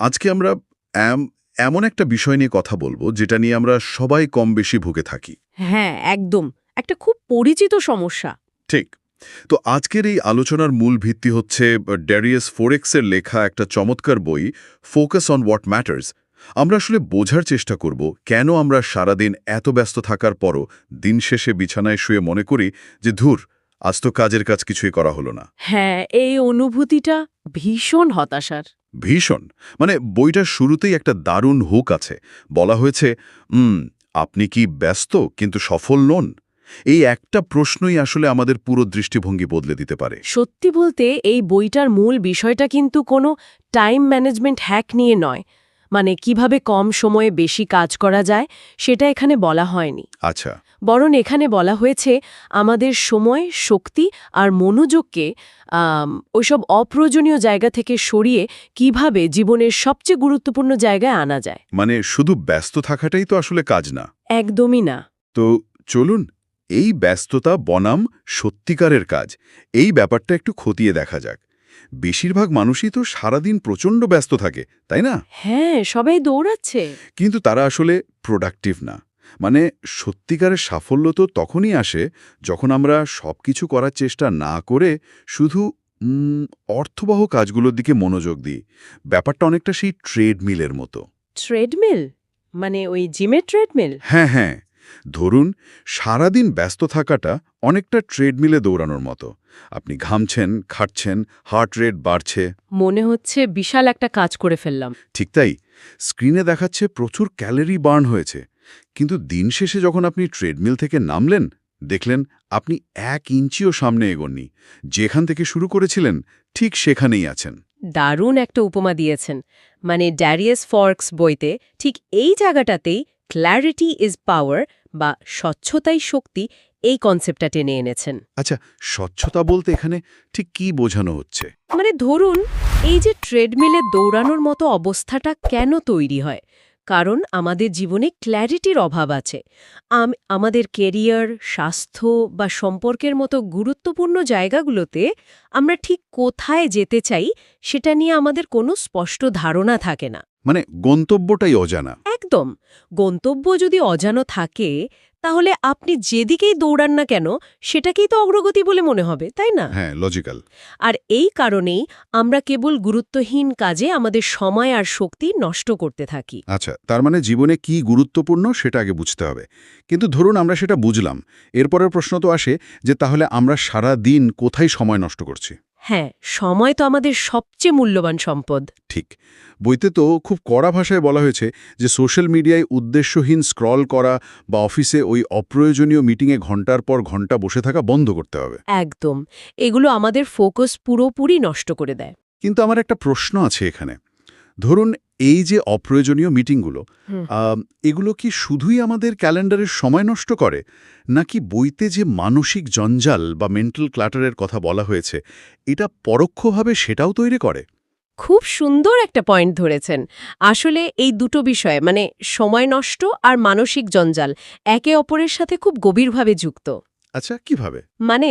আজকে আমরা এমন একটা বিষয় নিয়ে কথা বলবো যেটা নিয়ে আমরা সবাই কম বেশি ভুগে থাকি। হ্যাঁ, একদম। একটা খুব পরিচিত সমস্যা। ঠিক। তো আজকের এই আলোচনার মূল ভিত্তি হচ্ছে ড্যারিয়াস ফোরেক্সের লেখা একটা চমৎকার বই, ফোকাস অন হোয়াট ম্যাটার্স। আমরা আসলে বোঝার চেষ্টা করব কেন আমরা সারাদিন এত ব্যস্ত থাকার পরও দিন শেষে বিছানায় শুয়ে মনে করি যে ধুর, আজ তো কাজের কাজ কিছুই করা হলো না। হ্যাঁ, এই অনুভূতিটা ভীষণ হতাশার। ভীষণ। মানে বইটার শুরুতেই একটা দারুণ হুক আছে। বলা হয়েছে, আপনি কি ব্যস্ত কিন্তু সফল নন? এই একটা প্রশ্নই আসলে আমাদের পুরো দৃষ্টিভঙ্গি বদলে দিতে পারে। সত্যি বলতে এই বইটার মূল বিষয়টা কিন্তু কোনো টাইম ম্যানেজমেন্ট হ্যাক নিয়ে নয়। মানে কিভাবে কম সময়ে বেশি কাজ করা যায় সেটা এখানে বলা হয়নি। আচ্ছা। বরং এখানে বলা হয়েছে আমাদের সময়, শক্তি আর মনোযোগকে ওইসব অপ্রয়োজনীয় জায়গা থেকে সরিয়ে কিভাবে জীবনের সবচেয়ে গুরুত্বপূর্ণ জায়গায় আনা যায়। মানে শুধু ব্যস্ত থাকাটাই তো আসলে কাজ না। একদমই না। তো চলুন, এই ব্যস্ততা বনাম সত্যিকারের কাজ, এই ব্যাপারটা একটু খতিয়ে দেখা যাক। বেশিরভাগ মানুষই তো সারাদিন প্রচণ্ড ব্যস্ত থাকে, তাই না? হ্যাঁ, সবাই দৌড়াচ্ছে। কিন্তু তারা আসলে প্রোডাক্টিভ না। মানে সত্যিকারের সাফল্য তো তখনই আসে যখন আমরা সবকিছু করার চেষ্টা না করে শুধু অর্থবহ কাজগুলোর দিকে মনোযোগ দিই। ব্যাপারটা অনেকটা সেই ট্রেডমিলের মতো। ট্রেডমিল? মানে ওই জিমের ট্রেডমিল? হ্যাঁ, হ্যাঁ। ধরুন, সারাদিন ব্যস্ত থাকাটা অনেকটা ট্রেডমিলে দৌড়ানোর মতো। আপনি ঘামছেন, খাটছেন, হার্ট রেট বাড়ছে। মনে হচ্ছে বিশাল একটা কাজ করে ফেললাম। ঠিক তাই। স্ক্রিনে দেখাচ্ছে প্রচুর ক্যালোরি বার্ন হয়েছে। কিন্তু দিন শেষে যখন আপনি ট্রেডমিল থেকে নামলেন, দেখলেন আপনি 1 ইঞ্চিও সামনে এগোননি। যেখান থেকে শুরু করেছিলেন ঠিক সেখানেই আছেন। দারুণ একটা উপমা দিয়েছেন। মানে ড্যারিয়াস ফর্কস বইতে ঠিক এই জায়গাটাতেই ক্ল্যারিটি ইজ পাওয়ার বা স্বচ্ছতাই শক্তি এই কনসেপ্টটা টেনে এনেছেন। আচ্ছা, স্বচ্ছতা বলতে এখানে ঠিক কি বোঝানো হচ্ছে? মানে ধরুন, এই যে ট্রেডমিলে দৌড়ানোর মতো অবস্থাটা কেন তৈরি হয়? কারণ আমাদের জীবনে ক্ল্যারিটির অভাব আছে। আমাদের কেরিয়ার, স্বাস্থ্য বা সম্পর্কের মতো গুরুত্বপূর্ণ জায়গাগুলোতে আমরা ঠিক কোথায় যেতে চাই সেটা নিয়ে আমাদের কোনো স্পষ্ট ধারণা থাকে না। মানে গন্তব্যটাই অজানা। একদম। গন্তব্য যদি অজানা থাকে তাহলে আপনি যেদিকেই দৌড়ান না কেন সেটাকেই তো অগ্রগতি বলে মনে হবে, তাই না? হ্যাঁ, লজিক্যাল। আর এই কারণেই আমরা কেবল গুরুত্বহীন কাজে আমাদের সময় আর শক্তি নষ্ট করতে থাকি। আচ্ছা, তার মানে জীবনে কি গুরুত্বপূর্ণ সেটা আগে বুঝতে হবে। কিন্তু ধরুন আমরা সেটা বুঝলাম। এরপরের প্রশ্ন তো আসে যে তাহলে আমরা সারা দিন কোথায় সময় নষ্ট করছি? হ্যাঁ, সময় তো আমাদের সবচেয়ে মূল্যবান সম্পদ। ঠিক। বইতে তো খুব কড়া ভাষায় বলা হয়েছে যে সোশ্যাল মিডিয়ায় উদ্দেশ্যহীন স্ক্রল করা বা অফিসে ওই অপ্রয়োজনীয় মিটিংয়ে ঘন্টার পর ঘন্টা বসে থাকা বন্ধ করতে হবে। একদম। এগুলো আমাদের ফোকাস পুরোপুরি নষ্ট করে দেয়। কিন্তু আমার একটা প্রশ্ন আছে এখানে। ধরুন এই যে অপ্রয়োজনীয় মিটিংগুলো, এগুলো কি শুধুই আমাদের ক্যালেন্ডারের সময় নষ্ট করে, নাকি বইতে যে মানসিক জঞ্জাল বা মেন্টাল ক্লাটারের কথা বলা হয়েছে এটা পরোক্ষভাবে সেটাও তৈরি করে? খুব সুন্দর একটা পয়েন্ট ধরেছেন। আসলে এই দুটো বিষয় মানে সময় নষ্ট আর মানসিক জঞ্জাল একে অপরের সাথে খুব গভীরভাবে যুক্ত। আচ্ছা, কিভাবে? মানে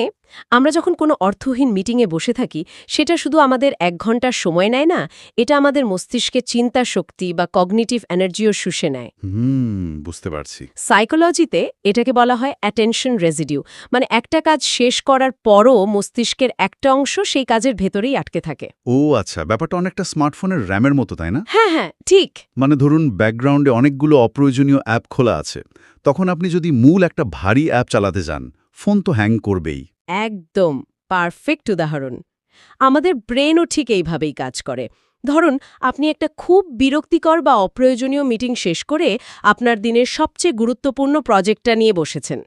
আমরা যখন কোনো অর্থহীন মিটিংয়ে বসে থাকি সেটা শুধু আমাদের 1 ঘন্টার সময় নেয় না, এটা আমাদের মস্তিষ্কে চিন্তা শক্তি বা কগনিটিভ এনার্জিও শুষে নেয়। বুঝতে পারছি। সাইকোলজিতে এটাকে বলা হয় অ্যাটেনশন রেজিডিউ। মানে একটা কাজ শেষ করার পরও মস্তিষ্কের একটা অংশ সেই কাজের ভেতরেই আটকে থাকে। ও আচ্ছা, ব্যাপারটা অনেকটা স্মার্টফোনের র্যামের মতো, তাই না? হ্যাঁ, হ্যাঁ, ঠিক। মানে ধরুন ব্যাকগ্রাউন্ডে অনেকগুলো অপ্রয়োজনীয় অ্যাপ খোলা আছে। তখন আপনি যদি মূল একটা ভারী অ্যাপ চালাতে যান, ফোন তো হ্যাং করবেই। একদম পারফেক্ট উদাহরণ। আমাদের ব্রেনও ঠিক এইভাবেই কাজ করে। ধরুন, আপনি একটা খুব বিরক্তিকর বা অপ্রয়োজনীয় মিটিং শেষ করে আপনার দিনের সবচেয়ে গুরুত্বপূর্ণ প্রজেক্টটা নিয়ে বসেছেন।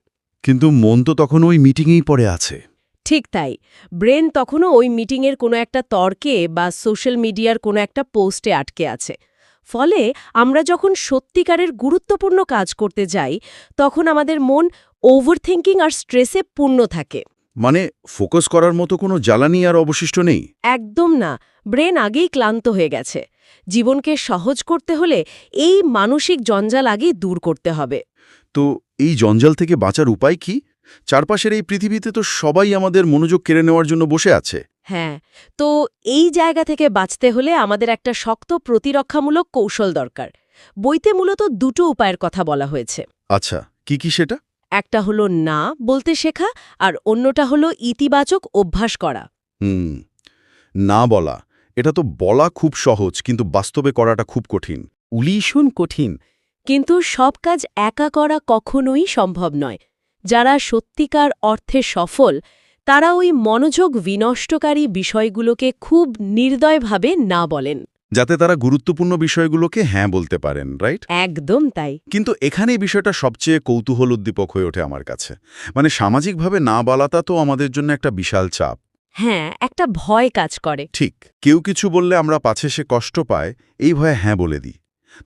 কিন্তু মন তো তখন ওই মিটিংয়েই পড়ে আছে। ঠিক তাই। ব্রেন তখনও ওই মিটিংয়ের কোনো একটা তর্কে বা সোশ্যাল মিডিয়ার কোনো একটা পোস্টে আটকে আছে। ফলে আমরা যখন সত্যিকারের গুরুত্বপূর্ণ কাজ করতে যাই তখন আমাদের মন ওভারথিংকিং আর স্ট্রেসে পূর্ণ থাকে। মানে ফোকাস করার মতো কোনো জ্বালানি আর অবশিষ্ট নেই। একদম না। ব্রেন আগেই ক্লান্ত হয়ে গেছে। জীবনকে সহজ করতে হলে এই মানসিক জঞ্জাল আগেই দূর করতে হবে। তো এই জঞ্জাল থেকে বাঁচার উপায় কি? চারপাশের এই পৃথিবীতে তো সবাই আমাদের মনোযোগ কেড়ে নেওয়ার জন্য বসে আছে। হ্যাঁ, তো এই জায়গা থেকে বাঁচতে হলে আমাদের একটা শক্ত প্রতিরক্ষামূলক কৌশল দরকার। বইতে মূলত দুটো উপায়ের কথা বলা হয়েছে। আচ্ছা, কি সেটা? একটা হলো না বলতে শেখা, আর অন্যটা হলো ইতিবাচক অভ্যাস করা। হুম, না বলা। এটা তো বলা খুব সহজ, কিন্তু বাস্তবে করাটা খুব কঠিন। ভীষণ কঠিন। কিন্তু সব কাজ একা করা কখনোই সম্ভব নয়। যারা সত্যিকার অর্থে সফল, তারা ওই মনোযোগ বিনষ্টকারী বিষয়গুলোকে খুব নির্দয়ভাবে না বলেন। যাতে তারা গুরুত্বপূর্ণ বিষয়গুলোকে হ্যাঁ বলতে পারেন, রাইট? একদম তাই। কিন্তু এখানেই বিষয়টা সবচেয়ে কৌতূহল উদ্দীপক হয়ে ওঠে আমার কাছে। মানে সামাজিকভাবে না বলাটা তো আমাদের জন্য একটা বিশাল চাপ। হ্যাঁ, একটা ভয় কাজ করে। ঠিক, কেউ কিছু বললে আমরা পাছে সে কষ্ট পায়, এই ভয়ে হ্যাঁ বলে দিই।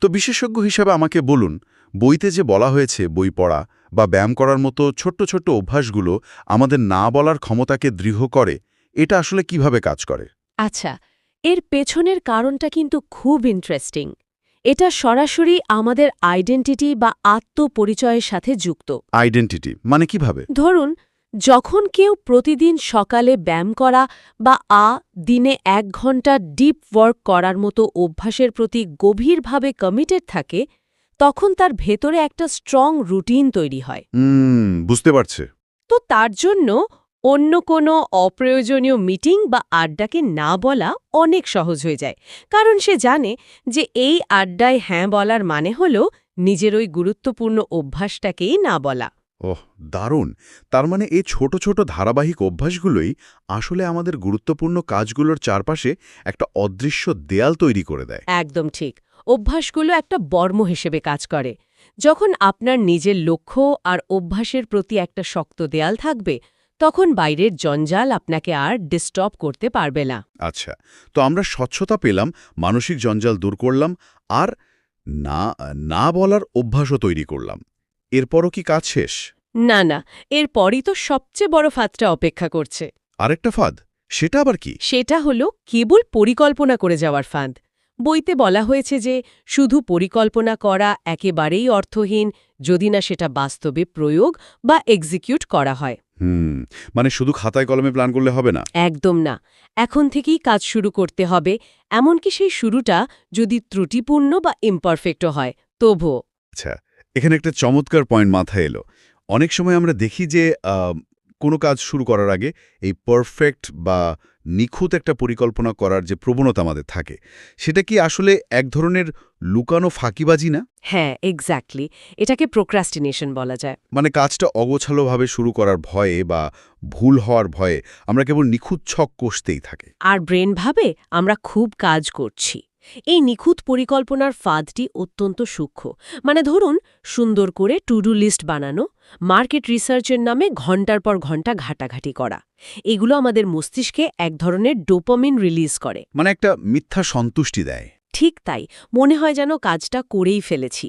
তো বিশেষজ্ঞ হিসাবে আমাকে বলুন, বইতে যে বলা হয়েছে বই পড়া বা ব্যায়াম করার মতো ছোট্ট ছোট্ট অভ্যাসগুলো আমাদের না বলার ক্ষমতাকে দৃঢ় করে, এটা আসলে কিভাবে কাজ করে? আচ্ছা, এর পেছনের কারণটা কিন্তু খুব ইন্টারেস্টিং। এটা সরাসরি আমাদের আইডেন্টিটি বা আত্মপরিচয়ের সাথে যুক্ত। আইডেন্টিটি মানে কিভাবে? ধরুন, যখন কেউ প্রতিদিন সকালে ব্যায়াম করা বা দিনে 1 ঘন্টা ডিপ ওয়ার্ক করার মতো অভ্যাসের প্রতি গভীরভাবে কমিটেড থাকে, তখন তার ভেতরে একটা স্ট্রং রুটিন তৈরি হয়। বুঝতে পারছে। তো তার জন্য অন্য কোনো অপ্রয়োজনীয় মিটিং বা আড্ডাকে না বলা অনেক সহজ হয়ে যায়, কারণ সে জানে যে এই আড্ডায় হ্যাঁ বলার মানে হল নিজের ওই গুরুত্বপূর্ণ অভ্যাসটাকেই না বলা। ওহ, দারুণ! তার মানে এই ছোট ছোট ধারাবাহিক অভ্যাসগুলোই আসলে আমাদের গুরুত্বপূর্ণ কাজগুলোর চারপাশে একটা অদৃশ্য দেয়াল তৈরি করে দেয়। একদম ঠিক। অভ্যাসগুলো একটা বর্ম হিসেবে কাজ করে। যখন আপনার নিজের লক্ষ্য আর অভ্যাসের প্রতি একটা শক্ত দেয়াল থাকবে, তখন বাইরের জঞ্জাল আপনাকে আর ডিস্টার্ব করতে পারবে না। আচ্ছা, তো আমরা স্বচ্ছতা পেলাম, মানসিক জঞ্জাল দূর করলাম, আর না না বলার অভ্যাসও তৈরি করলাম। এরপরও কি কাজ শেষ? না না, এরপরই তো সবচেয়ে বড় ফাঁদটা অপেক্ষা করছে। আরেকটা ফাঁদ? সেটা আবার কি? সেটা হলো কেবল পরিকল্পনা করে যাওয়ার ফাঁদ। বইতে বলা হয়েছে যে শুধু পরিকল্পনা করা একেবারেই অর্থহীন যদি না সেটা বাস্তবে প্রয়োগ বা এক্সিকিউট করা হয়। মানে শুধু খাতায় কলমে প্ল্যান করলে হবে না? একদম না। এখন থেকেই কাজ শুরু করতে হবে, এমনকি সেই শুরুটা যদি ত্রুটিপূর্ণ বা ইমপারফেক্টও হয় তবুও। আচ্ছা, এখানে একটা চমৎকার পয়েন্ট মাথায় এলো। অনেক সময় আমরা দেখি যে কোনো কাজ শুরু করার আগে এই পারফেক্ট বা নিখুঁত একটা পরিকল্পনা করার যে প্রবণতা আমাদের থাকে, সেটা কি আসলে এক ধরনের লুকানো ফাঁকিবাজি না? হ্যাঁ, এক্স্যাক্টলি। এটাকে প্রোক্রাস্টিনেশন বলা যায়। মানে কাজটা অগোছালোভাবে শুরু করার ভয়ে বা ভুল হওয়ার ভয়ে আমরা কেবল নিখুঁত ছক কষতেই থাকে। আর ব্রেন ভাবে আমরা খুব কাজ করছি। এই নিখুঁত পরিকল্পনার ফাঁদটি অত্যন্ত সূক্ষ্ম। মানে ধরুন, সুন্দর করে টু ডু লিস্ট বানানো, মার্কেট রিসার্চের নামে ঘণ্টার পর ঘণ্টা ঘাটাঘাটি করা, এগুলো আমাদের মস্তিষ্কে এক ধরনের ডোপামিন রিলিজ করে। মানে একটা মিথ্যা সন্তুষ্টি দেয়। ঠিক তাই, মনে হয় যেন কাজটা করেই ফেলেছি।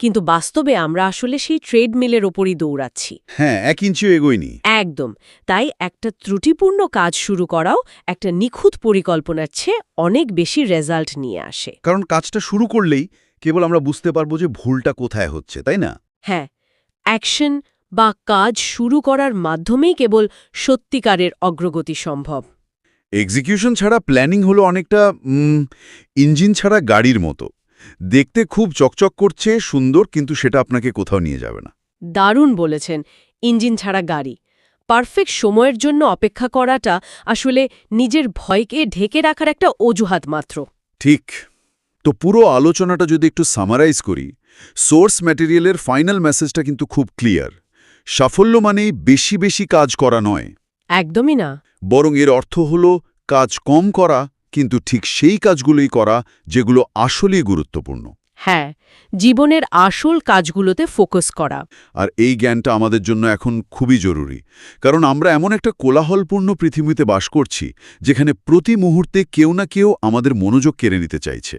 কিন্তু বাস্তবে আমরা আসলে সেই ট্রেডমিলের ওপরই দৌড়াচ্ছি। হ্যাঁ, 1 ইঞ্চিও এগোয়নি। একদম। তাই একটা ত্রুটিপূর্ণ কাজ শুরু করাও একটা নিখুঁত পরিকল্পনার চেয়ে অনেক বেশি রেজাল্ট নিয়ে আসে। কারণ কাজটা শুরু করলেই কেবল আমরা বুঝতে পারবো যে ভুলটা কোথায় হচ্ছে, তাই না? হ্যাঁ, অ্যাকশন বা কাজ শুরু করার মাধ্যমেই কেবল সত্যিকারের অগ্রগতি সম্ভব। এক্সিকিউশন ছাড়া প্ল্যানিং হলো অনেকটা ইঞ্জিন ছাড়া গাড়ির মতো। দেখতে খুব চকচক করছে, সুন্দর, কিন্তু সেটা আপনাকে কোথাও নিয়ে যাবে না। দারুণ বলেছেন, ইঞ্জিন ছাড়া গাড়ি। পারফেক্ট সময়ের জন্য অপেক্ষা করাটা আসলে নিজের ভয়কে ঢেকে রাখার একটা অজুহাত মাত্র। ঠিক। তো পুরো আলোচনাটা যদি একটু সামারাইজ করি, সোর্স ম্যাটেরিয়ালের ফাইনাল মেসেজটা কিন্তু খুব ক্লিয়ার। সাফল্য মানেই বেশি বেশি কাজ করা নয়, একদমই না। বরং এর অর্থ হল কাজ কম করা, কিন্তু ঠিক সেই কাজগুলোই করা যেগুলো আসলেই গুরুত্বপূর্ণ। হ্যাঁ, জীবনের আসল কাজগুলোতে ফোকাস করা। আর এই জ্ঞানটা আমাদের জন্য এখন খুবই জরুরি, কারণ আমরা এমন একটা কোলাহলপূর্ণ পৃথিবীতে বাস করছি যেখানে প্রতি মুহূর্তে কেউ না কেউ আমাদের মনোযোগ কেড়ে নিতে চাইছে।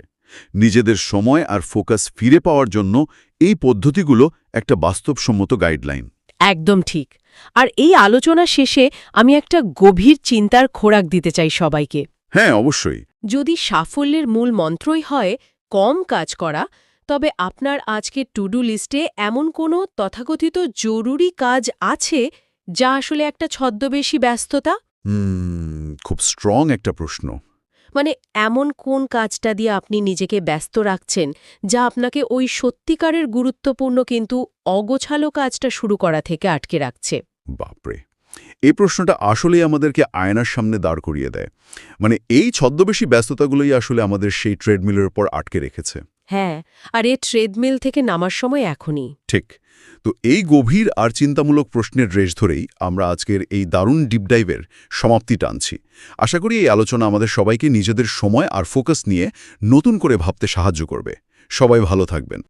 নিজেদের সময় আর ফোকাস ফিরে পাওয়ার জন্য এই পদ্ধতিগুলো একটা বাস্তবসম্মত গাইডলাইন। একদম ঠিক। আর এই আলোচনা শেষে আমি একটা গভীর চিন্তার খোরাক দিতে চাই সবাইকে। হ্যাঁ, অবশ্যই। যদি সাফল্যের মূল মন্ত্রই হয় কম কাজ করা, তবে আপনার আজকের টু ডু লিস্টে এমন কোনো তথাকথিত জরুরি কাজ আছে যা আসলে একটা ছদ্মবেশী ব্যস্ততা? খুব স্ট্রং একটা প্রশ্ন। মানে এমন কোন কাজটা দিয়ে আপনি নিজেকে ব্যস্ত রাখছেন যা আপনাকে ওই সত্যিকারের গুরুত্বপূর্ণ কিন্তু অগোছালো কাজটা শুরু করা থেকে আটকে রাখছে? বাপরে, এই প্রশ্নটা আসলেই আমাদেরকে আয়নার সামনে দাঁড় করিয়ে দেয়। মানে এই ছদ্মবেশী ব্যস্ততাগুলোই আসলে আমাদের সেই ট্রেডমিলের উপর আটকে রেখেছে। হ্যাঁ, আর এ ট্রেডমিল থেকে নামার সময় এখনই। ঠিক। তো এই গভীর আর চিন্তামূলক প্রশ্নের রেশ ধরেই আমরা আজকের এই দারুণ ডিপ ডাইভের সমাপ্তি টানছি। আশা করি এই আলোচনা আমাদের সবাইকে নিজেদের সময় আর ফোকাস নিয়ে নতুন করে ভাবতে সাহায্য করবে। সবাই ভালো থাকবেন।